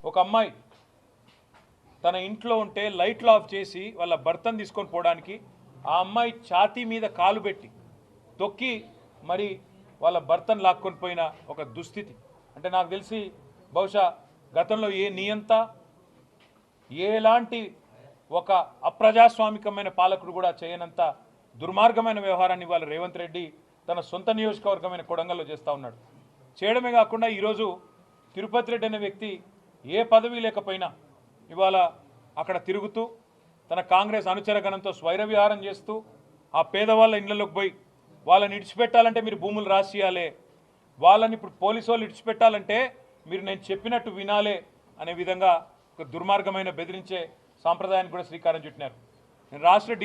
ఒక అమ్మాయి తన ఇంట్లో ఉంటే లైట్లు ఆఫ్ చేసి వాళ్ళ భర్తను తీసుకొని పోవడానికి ఆ అమ్మాయి ఛాతీ మీద కాలు పెట్టి తొక్కి మరి వాళ్ళ భర్తను లాక్కొని పోయిన ఒక దుస్థితి. అంటే నాకు తెలిసి బహుశా గతంలో ఏ నియంత ఎలాంటి ఒక అప్రజాస్వామికమైన పాలకుడు కూడా చేయనంత దుర్మార్గమైన వ్యవహారాన్ని ఇవాళ రేవంత్ రెడ్డి తన సొంత నియోజకవర్గమైన కొడంగల్లో చేస్తూ ఉన్నాడు. చేయడమే కాకుండా ఈరోజు తిరుపతి రెడ్డి అనే వ్యక్తి ఏ పదవి లేకపోయినా ఇవాళ అక్కడ తిరుగుతూ తన కాంగ్రెస్ అనుచరగణంతో స్వైర విహారం చేస్తూ ఆ పేదవాళ్ళ ఇళ్లలోకి పోయి వాళ్ళని ఇడిచిపెట్టాలంటే మీరు భూములు రాసియాలే, వాళ్ళని ఇప్పుడు పోలీసు వాళ్ళు ఇడిచిపెట్టాలంటే మీరు నేను చెప్పినట్టు వినాలే అనే విధంగా ఒక దుర్మార్గమైన బెదిరించే సాంప్రదాయానికి కూడా శ్రీకారం చుట్టినారు. నేను రాష్ట్ర